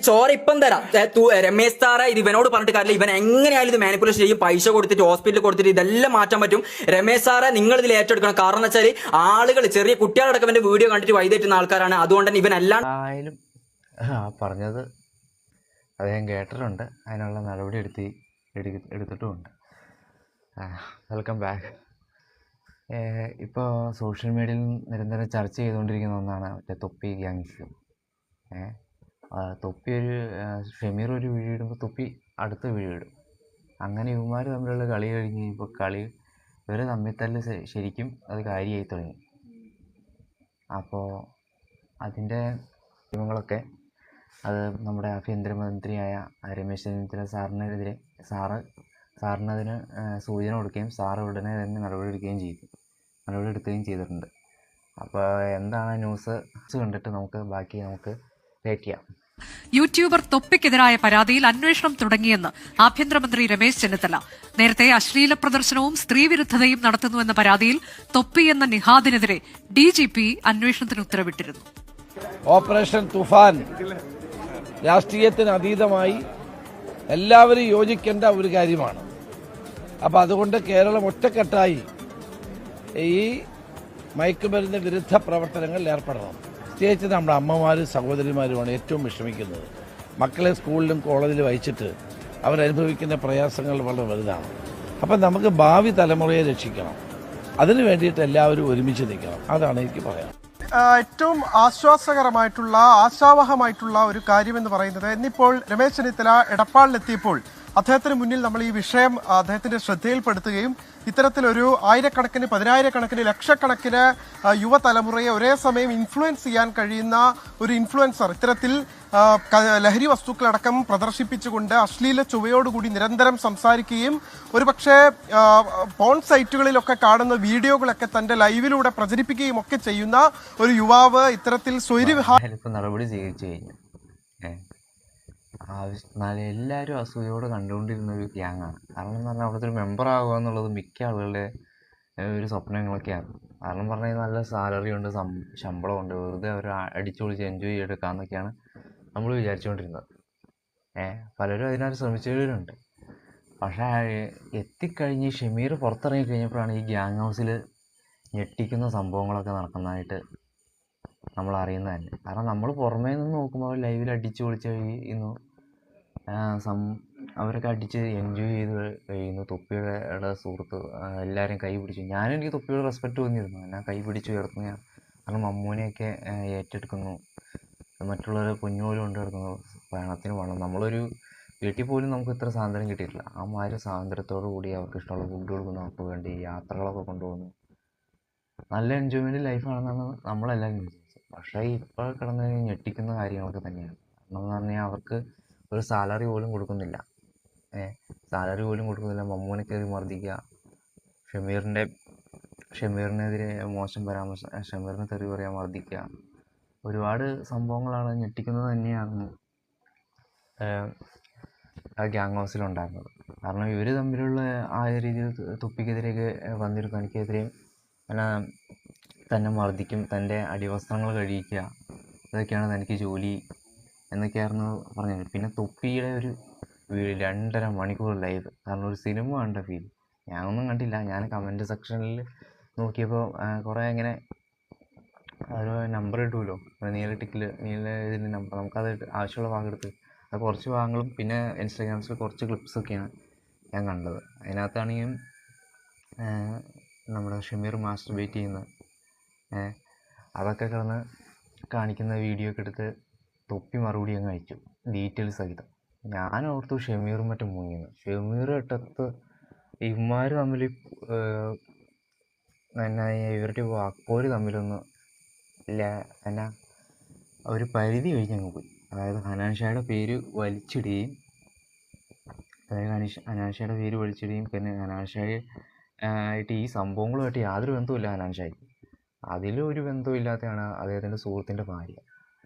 ചോര ഇപ്പം തരാം. രമേശ് സാറെ ഇത് ഇവനോട് പറഞ്ഞിട്ട് കാര്യമില്ല. ഇവൻ എങ്ങനെയായാലും ഇത് മാനിപ്പുലേഷൻ ചെയ്യും. പൈസ കൊടുത്തിട്ട് ഹോസ്പിറ്റലിൽ കൊടുത്തിട്ട് ഇതെല്ലാം മാറ്റാൻ പറ്റും. രമേശ് സാറെ നിങ്ങൾ ഇതിൽ ഏറ്റെടുക്കണം. കാരണം എന്ന് വെച്ചാൽ ആളുകൾ, ചെറിയ കുട്ടികളടക്കം ഇവന്റെ വീഡിയോ കണ്ടിട്ട് വൈകിട്ടുന്ന ആൾക്കാരാണ്. അതുകൊണ്ട് തന്നെ ഇവൻ എല്ലാം പറഞ്ഞത് അദ്ദേഹം കേട്ടിട്ടുണ്ട്. അതിനുള്ള നടപടി എടുത്തിട്ടുമുണ്ട്. Welcome back. ഇപ്പോൾ സോഷ്യൽ മീഡിയയിൽ നിരന്തരം ചർച്ച ചെയ്തുകൊണ്ടിരിക്കുന്ന ഒന്നാണ് മറ്റേ തൊപ്പി ഗ്യാങ്സ്. തൊപ്പി ഷമീർ ഒരു വീഡിയോ ഇടുമ്പോൾ തൊപ്പി അടുത്ത വീഡിയോ ഇടും. അങ്ങനെ ഇവന്മാർ തമ്മിലുള്ള കളി കഴിഞ്ഞ് ഇപ്പോൾ ഇവർ തമ്മിൽ തല്ല് ശരിക്കും അത് കാര്യമായി തുടങ്ങി. അപ്പോൾ അതിൻ്റെ നിയമങ്ങളൊക്കെ അത് നമ്മുടെ ആഭ്യന്തരമന്ത്രിയായ രമേശ് ചെന്നിത്തല സാറിനതിന് സൂചന കൊടുക്കുകയും സാറ് ഉടനെ തന്നെ നടപടിയെടുക്കുകയും ചെയ്തിട്ടുണ്ട്. അപ്പോൾ എന്താണ് ന്യൂസ് കണ്ടിട്ട് നമുക്ക് വെയിറ്റ് ചെയ്യാം. യൂട്യൂബർ തൊപ്പിക്കെതിരായ പരാതിയിൽ അന്വേഷണം തുടങ്ങിയെന്ന് ആഭ്യന്തരമന്ത്രി രമേശ് ചെന്നിത്തല. നേരത്തെ അശ്ലീല പ്രദർശനവും സ്ത്രീവിരുദ്ധതയും നടത്തുന്നുവെന്ന പരാതിയിൽ തൊപ്പി എന്ന നിഹാദിനെതിരെ ഡിജിപി അന്വേഷണത്തിന് ഉത്തരവിട്ടിരുന്നു. ഓപ്പറേഷൻ തുഫാൻ രാഷ്ട്രീയത്തിന് അതീതമായി എല്ലാവരും യോജിക്കേണ്ട ഒരു കാര്യമാണ്. അപ്പം അതുകൊണ്ട് കേരളം ഒറ്റക്കെട്ടായി ഈ മയക്കുമരുന്ന് വിരുദ്ധ പ്രവർത്തനങ്ങളിൽ ഏർപ്പെടണം. പ്രത്യേകിച്ച് നമ്മുടെ അമ്മമാരും സഹോദരിമാരുമാണ് ഏറ്റവും വിഷമിക്കുന്നത്. മക്കളെ സ്കൂളിലും കോളേജിലും അയച്ചിട്ട് അവരനുഭവിക്കുന്ന പ്രയാസങ്ങൾ വളരെ വലുതാണ്. അപ്പം നമുക്ക് ഭാവി തലമുറയെ രക്ഷിക്കണം. അതിനു വേണ്ടിയിട്ട് എല്ലാവരും ഒരുമിച്ച് നിൽക്കണം. അതാണ് എനിക്ക് പറയാം. ഏറ്റവും ആശാവഹമായിട്ടുള്ള ഒരു കാര്യമെന്ന് പറയുന്നത്, ഇന്നിപ്പോൾ രമേശ് ചെന്നിത്തല എടപ്പാളിലെത്തിയപ്പോൾ അദ്ദേഹത്തിന് മുന്നിൽ നമ്മൾ ഈ വിഷയം അദ്ദേഹത്തിന്റെ ശ്രദ്ധയിൽപ്പെടുത്തുകയും ഇത്തരത്തിലൊരു ആയിരക്കണക്കിന്, പതിനായിരക്കണക്കിന്, ലക്ഷക്കണക്കിന് യുവതലമുറയെ ഒരേ സമയം ഇൻഫ്ലുവൻസ് ചെയ്യാൻ കഴിയുന്ന ഒരു ഇൻഫ്ലുവൻസർ ഇത്തരത്തിൽ ലഹരി വസ്തുക്കളടക്കം പ്രദർശിപ്പിച്ചുകൊണ്ട് അശ്ലീല ചുവയോടുകൂടി നിരന്തരം സംസാരിക്കുകയും ഒരുപക്ഷെ പോൺ സൈറ്റുകളിലൊക്കെ കാണുന്ന വീഡിയോകളൊക്കെ തന്റെ ലൈവിലൂടെ പ്രചരിപ്പിക്കുകയും ഒക്കെ ചെയ്യുന്ന ഒരു യുവാവ് ഇത്തരത്തിൽ നടപടി സ്വീകരിച്ചു കഴിഞ്ഞു. എല്ലാവരും അസൂയോടെ കണ്ടുകൊണ്ടിരുന്ന ഒരു ഗ്യാങ്ങാണ്. കാരണം എന്ന് പറഞ്ഞാൽ അവിടുത്തെ ഒരു മെമ്പർ ആകുക എന്നുള്ളത് മിക്ക ആളുകളുടെ ഒരു സ്വപ്നങ്ങളൊക്കെയാണ്. കാരണം പറഞ്ഞാൽ നല്ല സാലറി ഉണ്ട്, ശമ്പളമുണ്ട്, വെറുതെ അവർ അടിച്ചുപൊളിച്ച് എൻജോയ് ചെയ്തെടുക്കാമെന്നൊക്കെയാണ് നമ്മൾ വിചാരിച്ചുകൊണ്ടിരുന്നത്. പലരും അതിനായിട്ട് ശ്രമിച്ചവരുണ്ട്. പക്ഷേ എത്തിക്കഴിഞ്ഞ് ഷമീർ പുറത്തിറങ്ങി കഴിഞ്ഞപ്പോഴാണ് ഈ ഗ്യാങ് ഹൗസിൽ ഞെട്ടിക്കുന്ന സംഭവങ്ങളൊക്കെ നടക്കുന്നതായിട്ട് നമ്മൾ അറിയുന്നത് തന്നെ. കാരണം നമ്മൾ പുറമേ നിന്ന് നോക്കുമ്പോൾ ലൈവിൽ അടിച്ചു പൊളിച്ച് കഴിയുന്നു, അവരൊക്കെ അടിച്ച് എൻജോയ് ചെയ്ത് കഴിയുന്നു. തൊപ്പിയുടെ സുഹൃത്ത് എല്ലാവരും കൈ പിടിച്ചു. എനിക്ക് തൊപ്പിയോട് റെസ്പെക്റ്റ് തോന്നിയിരുന്നു. ഞാൻ കൈ പിടിച്ച് ഉയർത്തുന്നു. കാരണം മമ്മൂനെയൊക്കെ ഏറ്റെടുക്കുന്നു, മറ്റുള്ളവരെ കുഞ്ഞുപോലും കൊണ്ട് കിടക്കുന്നു. പണത്തിന് വേണം. നമ്മളൊരു വീട്ടിൽ പോലും നമുക്ക് ഇത്ര സ്വാതന്ത്ര്യം കിട്ടിയിട്ടില്ല. ആ മാതിരി സ്വാതന്ത്ര്യത്തോടു കൂടി അവർക്ക് ഇഷ്ടമുള്ള ഫുഡ് കൊടുക്കുന്നു, അവർക്ക് വേണ്ടി യാത്രകളൊക്കെ കൊണ്ടുപോകുന്നു. നല്ല എൻജോയ്മെൻറ്റ് ലൈഫാണെന്നാണ് നമ്മളെല്ലാവരും വിചാരിച്ചത്. പക്ഷേ ഇപ്പോൾ കിടന്ന് ഞെട്ടിക്കുന്ന കാര്യങ്ങളൊക്കെ തന്നെയാണ്. കാരണം എന്ന് പറഞ്ഞാൽ അവർക്ക് ഒരു സാലറി പോലും കൊടുക്കുന്നില്ല. മമ്മൂനെ കയറി മർദ്ദിക്കുക, ഷമീറിനെതിരെ മോശം പരാമർശം, ഷമീറിനെ തെറി പറയാൻ മർദ്ദിക്കുക, ഒരുപാട് സംഭവങ്ങളാണ് ഞെട്ടിക്കുന്നത് തന്നെയാണ് ആ ഗ്യാങ് ഹൗസിലുണ്ടായിരുന്നത്. കാരണം ഇവർ തമ്മിലുള്ള ആ രീതിയിൽ തൊപ്പിക്കെതിരെയൊക്കെ വന്നിരുന്നു. തനിക്കെതിരെയും തന്നെ മർദ്ദിക്കും, തൻ്റെ അടിവസ്ത്രങ്ങൾ കഴിയിക്കുക, ഇതൊക്കെയാണ് തനിക്ക് ജോലി എന്നൊക്കെയായിരുന്നു പറഞ്ഞത്. പിന്നെ തൊപ്പിയുടെ ഒരു 2.5 മണിക്കൂർ ലൈവ്, കാരണം ഒരു സിനിമ കണ്ട ഫീൽ. ഞാനൊന്നും കണ്ടില്ല. ഞാൻ കമൻറ്റ് സെക്ഷനിൽ നോക്കിയപ്പോൾ കുറേ ഇങ്ങനെ ഓരോ നമ്പർ ഇട്ടുമല്ലോ, നീല ഇതിൻ്റെ നമ്പർ. നമുക്കത് ആവശ്യമുള്ള ഭാഗം എടുത്ത് അത് കുറച്ച് ഭാഗങ്ങളും പിന്നെ ഇൻസ്റ്റാഗ്രാംസിൽ കുറച്ച് ക്ലിപ്സൊക്കെയാണ് ഞാൻ കണ്ടത്. അതിനകത്താണെങ്കിൽ നമ്മുടെ ഷമീർ മാസ്റ്റർബേറ്റ് ചെയ്യുന്നത് അതൊക്കെ കിടന്ന് കാണിക്കുന്ന വീഡിയോ ഒക്കെ എടുത്ത് തൊപ്പി മറുപടി അങ്ങ് അയച്ചു, ഡീറ്റെയിൽസ് സഹിതം. ഞാൻ ഓർത്തു ഷമീറും മറ്റും മുങ്ങിയെന്ന്. ഷമീർ ഇട്ടത്ത് ഇവന്മാർ തമ്മിൽ ഇവരുടെ വാക്കോര് തമ്മിലൊന്ന് ഒരു പരിധി കഴിഞ്ഞങ്ങ് പോയി. അതായത് ഹനാൻഷായുടെ പേര് വലിച്ചിടുകയും പിന്നെ ഹനാൻഷായെ ആയിട്ട് ഈ സംഭവങ്ങളുമായിട്ട് യാതൊരു ബന്ധവുമില്ല ഹനാൻഷായ്ക്ക്. അതിലും ഒരു ബന്ധമില്ലാത്തതാണ് അദ്ദേഹത്തിൻ്റെ സുഹൃത്തിൻ്റെ ഭാര്യ.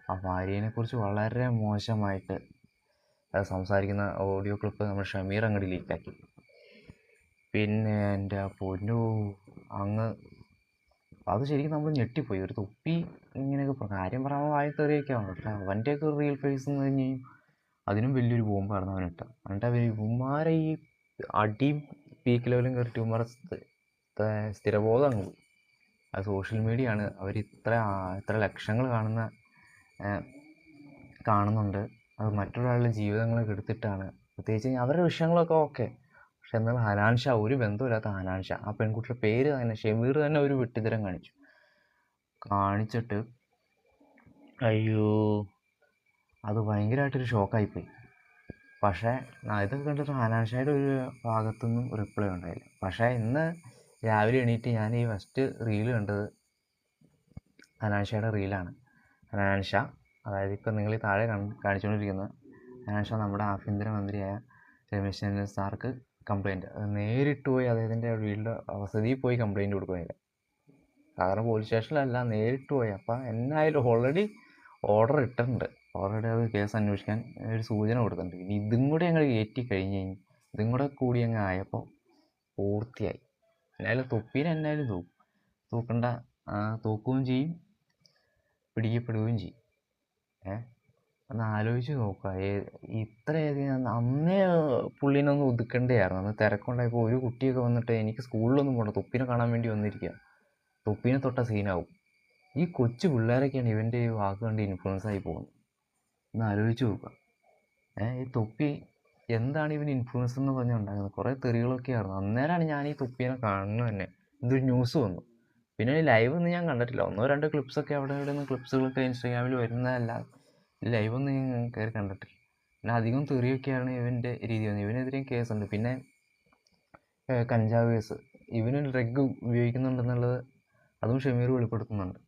ആ ഭാര്യയെക്കുറിച്ച് വളരെ മോശമായിട്ട് സംസാരിക്കുന്ന ഓഡിയോ ക്ലിപ്പ് നമ്മൾ ഷമീർ അങ്ങോട്ട് ലീക്കാക്കി. പിന്നെ എൻ്റെ പൊന്നു അങ്ങ് അപ്പോൾ അത് ശരിക്കും നമ്മൾ ഞെട്ടിപ്പോയി. ഒരു തൊപ്പി ഇങ്ങനെയൊക്കെ കാര്യം പറയാൻ വായി തെറിയൊക്കെയാണ്, പക്ഷെ അവൻ്റെയൊക്കെ റിയൽ ഫേസ് എന്ന് കഴിഞ്ഞ് അതിനും വലിയൊരു ബോംബായിരുന്നു അവനിട്ട്. എന്നിട്ട് അവർ ഇവന്മാരെ ഈ അടിയും പീക്ക് ലെവലും കയറിയിട്ട് ഇവന്മാരെ സ്ഥിരബോധം അങ്ങ് പോയി. അത് സോഷ്യൽ മീഡിയ ആണ്, അവർ ഇത്ര ലക്ഷങ്ങൾ കാണുന്നുണ്ട്. അത് മറ്റൊരാളുടെ ജീവിതങ്ങളൊക്കെ എടുത്തിട്ടാണ്. പ്രത്യേകിച്ച് അവരുടെ വിഷയങ്ങളൊക്കെ ഓക്കെ, പക്ഷെ എന്നാൽ ഹനാൻ ഷാ, ഒരു ബന്ധമില്ലാത്ത ഹനാൻ ഷാ, ആ പെൺകുട്ടിയുടെ പേര് തന്നെ ഷെമീർ തന്നെ ഒരു വെട്ടിത്തരം കാണിച്ചിട്ട് അയ്യോ അത് ഭയങ്കരമായിട്ടൊരു ഷോക്കായിപ്പോയി. പക്ഷേ ഇതൊക്കെ കണ്ടിട്ട് ഹനാൻ ഷായുടെ ഒരു ഭാഗത്തുനിന്നും റിപ്ലൈ ഉണ്ടായില്ല. പക്ഷേ ഇന്ന് രാവിലെ എണീറ്റ് ഞാൻ ഈ ഫസ്റ്റ് റീല് കണ്ടത് ഹനാൻ ഷായുടെ റീലാണ്. ഹനാൻ ഷാ, അതായത് ഇപ്പം നിങ്ങൾ ഈ താഴെ കാണിച്ചുകൊണ്ടിരിക്കുന്നത് ഹനാൻ ഷാ നമ്മുടെ ആഭ്യന്തരമന്ത്രിയായ രമേശ് ചെന്നിത്തല സാർക്ക് കംപ്ലയിൻറ്റ് നേരിട്ട് പോയി അദ്ദേഹത്തിൻ്റെ വീട്ടിൽ വസതിയിൽ പോയി കംപ്ലയിൻറ്റ് കൊടുക്കുന്നില്ല. സാധാരണ പോലീസ് സ്റ്റേഷനിലല്ല, നേരിട്ട് പോയി. അപ്പം എന്നായാലും ഓൾറെഡി ഓർഡർ ഇട്ടിട്ടുണ്ട്, ഓൾറെഡി അത് കേസ് അന്വേഷിക്കാൻ ഒരു സൂചന കൊടുത്തിട്ടുണ്ട്. ഇനി ഇതും കൂടി ഞങ്ങൾ കയറ്റി കഴിഞ്ഞ് ഇതും കൂടി അങ്ങ് ആയപ്പോൾ പൂർത്തിയായി. എന്നാലും തൊപ്പീനെ എന്നാലും തൂക്കുകയും ചെയ്യും, പിടിക്കപ്പെടുകയും ചെയ്യും. ഒന്ന് ആലോചിച്ച് നോക്കുക. ഇത്രയധികം അന്നേ പുള്ളീനൊന്ന് ഒതുക്കേണ്ടതായിരുന്നു. അന്ന് തിരക്കുണ്ടായപ്പോൾ ഒരു കുട്ടിയൊക്കെ വന്നിട്ട് എനിക്ക് സ്കൂളിലൊന്നും പോകണ്ട, തൊപ്പീനെ കാണാൻ വേണ്ടി വന്നിരിക്കുക, തൊപ്പീനെ തൊട്ട സീനാവും. ഈ കൊച്ചു പിള്ളേരൊക്കെയാണ് ഇവൻ്റെ ഈ വാക്ക് കണ്ട് ഇൻഫ്ലുവൻസ് ആയി പോകുന്നത്. ഒന്ന് ആലോചിച്ച് നോക്കുക. ഈ തൊപ്പി എന്താണ് ഇവൻ ഇൻഫ്ലുവൻസ് എന്ന് പറഞ്ഞുണ്ടാകുന്നത്? കുറേ തെറികളൊക്കെ ആയിരുന്നു. അന്നേരമാണ് ഞാൻ ഈ തൊപ്പീനെ കാണുന്നത് തന്നെ. ഇതൊരു ന്യൂസ് വന്നു. പിന്നെ ലൈവ് ഒന്നും ഞാൻ കണ്ടിട്ടില്ല. 1-2 ക്ലിപ്സൊക്കെ അവിടെ ഇവിടെ നിന്ന് ക്ലിപ്സുകളൊക്കെ ഇൻസ്റ്റാഗ്രാമിൽ വരുന്നതല്ല, ലൈവൊന്നും ഞാൻ കയറി കണ്ടിട്ടില്ല. പിന്നെ അധികം തെറിയൊക്കെയാണ് ഇവൻ്റെ രീതി വന്നത്. ഇവനെതിരെയും കേസുണ്ട്. പിന്നെ കഞ്ചാവ് കേസ്, ഇവന് ഡ്രഗ് ഉപയോഗിക്കുന്നുണ്ടെന്നുള്ളത് അതും ഷമീർ വെളിപ്പെടുത്തുന്നുണ്ട്.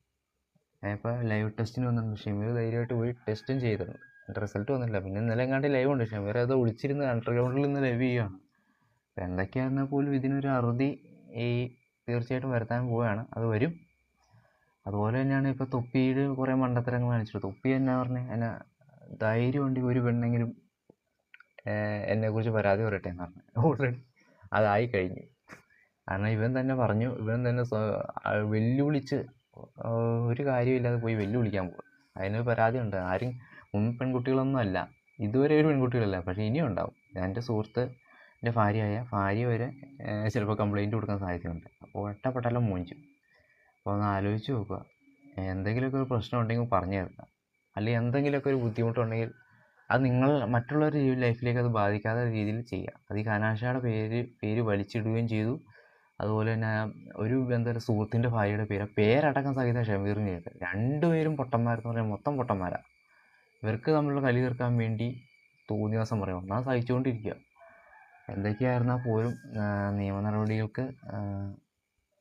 ഇപ്പോൾ ലൈവ് ടെസ്റ്റിന് വന്നിട്ടുണ്ട്. ഷമീർ ധൈര്യമായിട്ട് പോയി ടെസ്റ്റും ചെയ്തിട്ടുണ്ട്. എൻ്റെ റിസൾട്ട് വന്നില്ല. പിന്നെ ഇന്നലെ എങ്ങാണ്ട് ലൈവ് ഉണ്ട്, ഷമീർ അത് ഒളിച്ചിരുന്ന് അണ്ടർഗ്രൗണ്ടിൽ നിന്ന് ലൈവ് ചെയ്യുകയാണ്. അപ്പോൾ എന്തൊക്കെയായിരുന്നാൽ പോലും ഇതിനൊരു അറുതി തീർച്ചയായിട്ടും വരുത്താൻ പോവുകയാണ്. അത് വരും. അതുപോലെ തന്നെയാണ് ഇപ്പോൾ തൊപ്പിയിൽ കുറേ മണ്ടത്തരങ്ങൾ കാണിച്ചിട്ട് തൊപ്പി എന്നാ പറഞ്ഞത്, എന്നെ ധൈര്യം ഉണ്ടെങ്കിൽ ഒരു പെണ്ണെങ്കിലും എന്നെക്കുറിച്ച് പരാതി പറയട്ടെ എന്ന് പറഞ്ഞു. ഓൾറെഡി അതായി കഴിഞ്ഞു. കാരണം ഇവൻ തന്നെ പറഞ്ഞു, ഇവൻ തന്നെ വെല്ലുവിളിച്ച് ഒരു കാര്യമില്ലാതെ പോയി വെല്ലുവിളിക്കാൻ പോകും. അതിന് പരാതി ഉണ്ട്. ആരും പെൺകുട്ടികളൊന്നും അല്ല, ഇതുവരെ ഒരു പെൺകുട്ടികളല്ല, പക്ഷേ ഇനിയും ഉണ്ടാവും. എൻ്റെ സുഹൃത്തിൻ്റെ ഭാര്യ വരെ ചിലപ്പോൾ കംപ്ലയിൻറ്റ് കൊടുക്കാൻ സാധ്യതയുണ്ട്. അപ്പോൾ ഒറ്റപ്പെട്ടെല്ലാം മോഞ്ചും. അപ്പോൾ ഒന്ന് ആലോചിച്ച് നോക്കുക. എന്തെങ്കിലുമൊക്കെ ഒരു പ്രശ്നം ഉണ്ടെങ്കിൽ പറഞ്ഞു തരണം, അല്ലെങ്കിൽ എന്തെങ്കിലുമൊക്കെ ഒരു ബുദ്ധിമുട്ടുണ്ടെങ്കിൽ അത് നിങ്ങൾ മറ്റുള്ളവരുടെ ലൈഫിലേക്ക് അത് ബാധിക്കാത്ത രീതിയിൽ ചെയ്യുക. അത് ഈ ഹനാൻ പേര് വലിച്ചിടുകയും ചെയ്തു. അതുപോലെ തന്നെ ഒരു സുഹൃത്തിൻ്റെ ഭാര്യയുടെ പേരടക്കം സഹിതം ഷമീറിന് ചെയ്തത്. രണ്ടുപേരും പൊട്ടന്മാരെന്ന് പറഞ്ഞാൽ മൊത്തം പൊട്ടന്മാരാണ്. ഇവർക്ക് തമ്മിലുള്ള കളി തീർക്കാൻ വേണ്ടി തോന്നിയ ദിവസം പറയും, ഒന്നാം സഹിച്ചുകൊണ്ടിരിക്കുക. എന്തൊക്കെയായിരുന്നാൽ പോലും നിയമ നടപടികൾക്ക്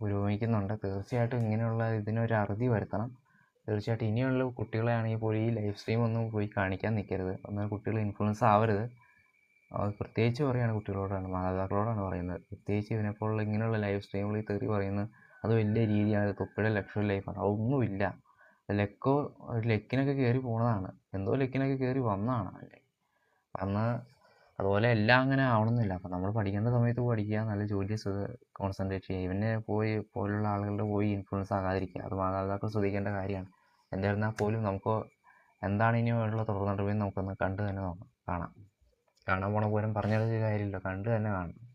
പുരോഗമിക്കുന്നുണ്ട്. തീർച്ചയായിട്ടും ഇങ്ങനെയുള്ള ഇതിനൊരു അറുതി വരുത്തണം. തീർച്ചയായിട്ടും ഇനിയുള്ള കുട്ടികളെയാണെങ്കിൽ പോലും ഈ ലൈവ് സ്ട്രീം ഒന്നും പോയി കാണിക്കാൻ നിൽക്കരുത്. എന്നാൽ കുട്ടികൾ ഇൻഫ്ലുവൻസ് ആവരുത്. പ്രത്യേകിച്ച് പറയുകയാണ് കുട്ടികളോടാണ്, മാതാപിതാക്കളോടാണ് പറയുന്നത്. പ്രത്യേകിച്ച് ഇതിനെപ്പോലുള്ള ഇങ്ങനെയുള്ള ലൈവ് സ്ട്രീമുകളിൽ തെറി പറയുന്നത് അത് വലിയ രീതിയാണ്. തൊപ്പിയുടെ ലക്ഷറി ലൈഫാണ്, അതൊന്നുമില്ല. ലക്കിനൊക്കെ കയറി പോണതാണ്, എന്തോ ലക്കിനൊക്കെ കയറി വന്നതാണ് അല്ലേ. അന്ന് അതുപോലെ എല്ലാം അങ്ങനെ ആവണമെന്നില്ല. അപ്പം നമ്മൾ പഠിക്കേണ്ട സമയത്ത് പഠിക്കുക, നല്ല ജോലി കോൺസെൻട്രേറ്റ് ചെയ്യുക. ഇവനെ പോലുള്ള ആളുകളുടെ ഇൻഫ്ലുവൻസ് ആകാതിരിക്കുക. അത് മാതാപിതാക്കൾ ശ്രദ്ധിക്കേണ്ട കാര്യമാണ്. എന്തായിരുന്നാൽ പോലും നമുക്ക് എന്താണ് ഇനിയുള്ള തുടർ നടപടി നമുക്കൊന്ന് കണ്ടു തന്നെ കാണാൻ പോണ പോലും പറഞ്ഞൊരു കാര്യമില്ല, കണ്ടു തന്നെ കാണണം.